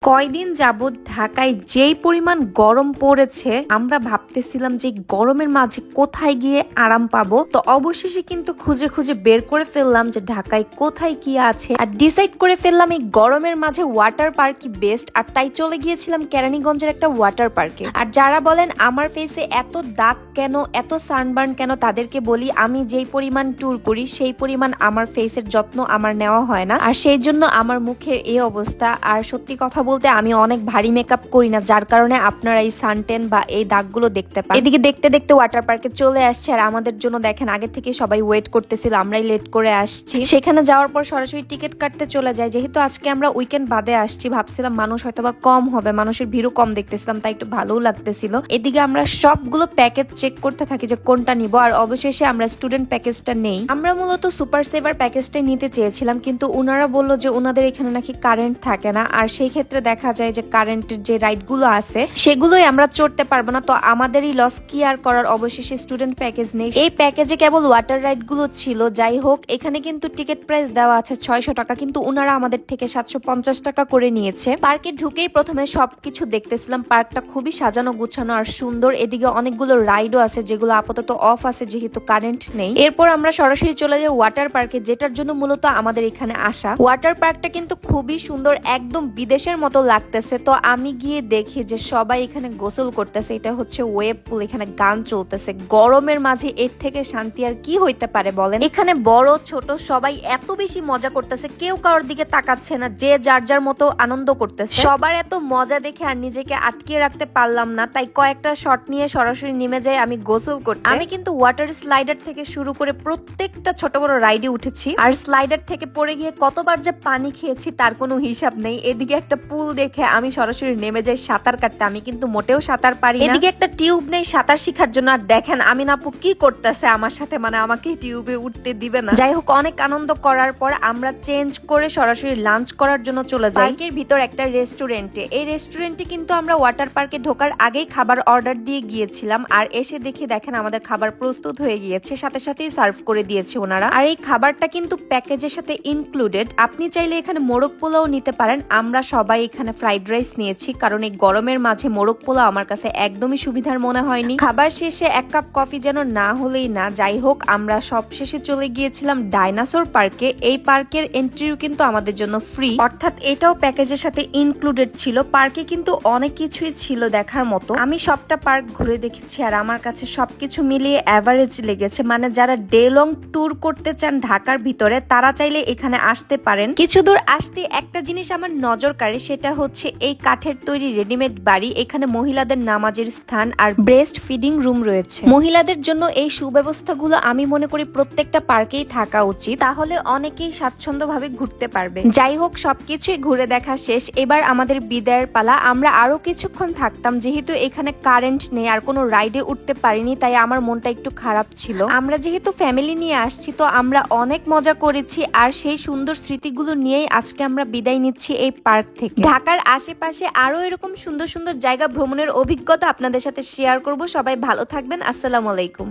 কয়দিন যাবৎ ঢাকায় যেই পরিমাণ গরম পড়েছে আমরা ভাবতেছিলাম যে গরমের মাঝে কোথায় গিয়ে আরাম পাবো। তো অবশেষে কিন্তু খুঁজে খুঁজে বের করে ফেললাম যে ঢাকায় কোথায় কি আছে, আর ডিসাইড করে ফেললাম এই গরমের মাঝে ওয়াটার পার্কই বেস্ট। আর তাই চলে গিয়েছিলাম কেরানীগঞ্জের একটা ওয়াটার পার্কে। আর যারা বলেন আমার ফেসে এত দাগ কেন, এত সানবার্ন কেন, তাদেরকে বলি আমি যেই পরিমাণ ট্যুর করি সেই পরিমাণ আমার ফেসের যত্ন আমার নেওয়া হয় না, আর সেই জন্য আমার মুখের এই অবস্থা। আর সত্যি কথা বলতে আমি অনেক ভারী মেকআপ করি না, যার কারণে আপনারা এই সানটেন বা এই দাগগুলো দেখতে পান। এদিকে দেখতে দেখতে ওয়াটার পার্কে চলে আসছে, আর আমাদের জন্য দেখেন আগে থেকে সবাই ওয়েট করতেছিল, আমরাই লেট করে আসছি। সেখানে যাওয়ার পর সরাসরি টিকিট কাটতে চলে যায়। যেহেতু আজকে আমরা উইকেন্ড বাদে আসছি, ভাবছিলাম মানুষ হয়তোবা কম হবে, মানুষের ভিড়ও কম দেখতেছিলাম, তাই একটু ভালোও লাগতেছিল। এদিকে আমরা সবগুলো প্যাকেজ চেক করতে থাকি যে কোনটা নিব, আর অবশেষে আমরা স্টুডেন্ট প্যাকেজটা নেই। আমরা মূলত সুপার সেভার প্যাকেজটাই নিতে চেয়েছিলাম, কিন্তু ওনারা বললো যে ওনাদের এখানে নাকি কারেন্ট থাকে না, আর সেই ক্ষেত্রে দেখা যায় যে কারেন্টের যে রাইড গুলো আছে সেগুলোই আমরা চড়তে পারবো না। তো আমাদেরই লস কি আর করার, অবশেষে স্টুডেন্ট প্যাকেজ নেই। এই প্যাকেজে কেবল ওয়াটার রাইড গুলো ছিল। যাই হোক, এখানে কিন্তু টিকিট প্রাইস দেওয়া আছে 600 টাকা, কিন্তু ওনারা আমাদের থেকে 750 টাকা করে নিয়েছে। পার্কে ঢুকেই প্রথমে সবকিছু দেখতেছিলাম। পার্কটা খুবই সাজানো গুছানো আর সুন্দর। এদিকে অনেকগুলো রাইডও আছে যেগুলো আপাতত অফ আছে যেহেতু কারেন্ট নেই। এরপর আমরা সরাসরি চলে যাই ওয়াটার পার্কে, যেটার জন্য মূলত আমাদের এখানে আসা। ওয়াটার পার্কটা কিন্তু খুবই সুন্দর, একদম বিদেশের মতো লাগতেছে। তো আমি গিয়ে দেখি যে সবাই এখানে গোসল করতেছে। এটা হচ্ছে ওয়েব পুল, এখানে গান চলতেছে। গরমের মাঝে এর থেকে শান্তি আর কি হইতে পারে বলেন। এখানে বড় ছোট সবাই এত বেশি মজা করতেছে, কেউ কারোর দিকে তাকাচ্ছে না, যে যার যার মতো আনন্দ করতেছে। সবার এত মজা দেখে আর নিজেকে আটকে রাখতে পারলাম না, তাই কয়েকটা শট নিয়ে সরাসরি নেমে যাই আমি গোসল করতে। আমি কিন্তু ওয়াটার স্লাইডার থেকে শুরু করে প্রত্যেকটা ছোট বড় রাইডে উঠেছি, আর স্লাইডার থেকে পড়ে গিয়ে কতবার যে পানি খেয়েছি তার কোনো হিসাব নেই। এদিকে একটা পুল দেখে আমি সরাসরি নেমে যাই সাঁতার কাটতে। আমি কিন্তু মোটেও সাঁতার পারি না। এদিকে একটা টিউব নেই সাঁতার শিখার জন্য, আর দেখেন আমি আপু কি করতেছে আমার সাথে, মানে আমাকে টিউবে উঠতে দিবে না। যাই হোক, অনেক আনন্দ করার পর আমরা চেঞ্জ করে সরাসরি লাঞ্চ করার জন্য চলে যাই পার্কের ভিতর একটা রেস্টুরেন্টে। এই রেস্টুরেন্টে কিন্তু আমরা ওয়াটার পার্কে ঢোকার আগেই খাবার অর্ডার দিয়ে গিয়েছিলাম, আর এসে দেখি দেখেন আমাদের খাবার প্রস্তুত হয়ে গিয়েছে, সাথে সাথেই সার্ভ করে দিয়েছে ওনারা। আর এই খাবারটা কিন্তু প্যাকেজের সাথে ইনক্লুডেড। আপনি চাইলে এখানে মোরগ পোলাও নিতে পারেন। আমরা সবাই এখানে ফ্রাইড রাইস নিয়েছি, কারণ এই গরমের মাঝে মোরগ পোলাও আমার কাছে একদমই সুবিধার মনে হয়নি। খাবার শেষে এক কাপ কফি যেন না হলেই না। যাই হোক, আমরা সব শেষে চলে গিয়েছিলাম ডাইনোসর পার্কে। এই পার্কের এন্ট্রিও কিন্তু আমাদের জন্য ফ্রি, অর্থাৎ এটাও প্যাকেজের সাথে ইনক্লুডেড ছিল। পার্কে কিন্তু অনেক কিছুই ছিল দেখার মতো। আমি সবটা পার্ক ঘুরে দেখেছি, আর আমার কাছে সবকিছু মিলিয়ে অ্যাভারেজ লেগেছে। মানে যারা ডে লং ট্যুর করতে চান ঢাকার ভিতরে, তারা চাইলে এখানে আসতে পারেন। কিছু দূর আসতে একটা জিনিস আমার নজর কাড়ে, সেটা হচ্ছে এই কাঠের তৈরি রেডিমেড বাড়ি। এখানে মহিলাদের নামাজের স্থান আর ব্রেস্ট ফিডিং রুম রয়েছে। মহিলাদের জন্য এই সুব্যবস্থাগুলো আমি মনে করি প্রত্যেকটা পার্কেই থাকা উচিত, তাহলে অনেকেই স্বাচ্ছন্দ্যভাবে ঘুরতে পারবে। যাই হোক, সবকিছুই ঘুরে দেখা শেষ, এবার আমাদের বিদায়ের পালা। আমরা আরো কিছুক্ষণ থাকতাম, যেহেতু এখানে কারেন্ট নেই আর কোনো রাইডে উঠতে পারিনি, তাই আমার মনটা একটু খারাপ ছিল। আমরা যেহেতু ফ্যামিলি নিয়ে আসছি, তো আমরা অনেক মজা করেছি, আর সেই সুন্দর স্মৃতিগুলো নিয়েই আজকে আমরা বিদায় নিচ্ছি এই পার্ক থেকে। ঢাকার আশেপাশে আরো এরকম সুন্দর সুন্দর জায়গা ভ্রমণের অভিজ্ঞতা আপনাদের সাথে শেয়ার করব। সবাই ভালো থাকবেন। আসসালামু আলাইকুম।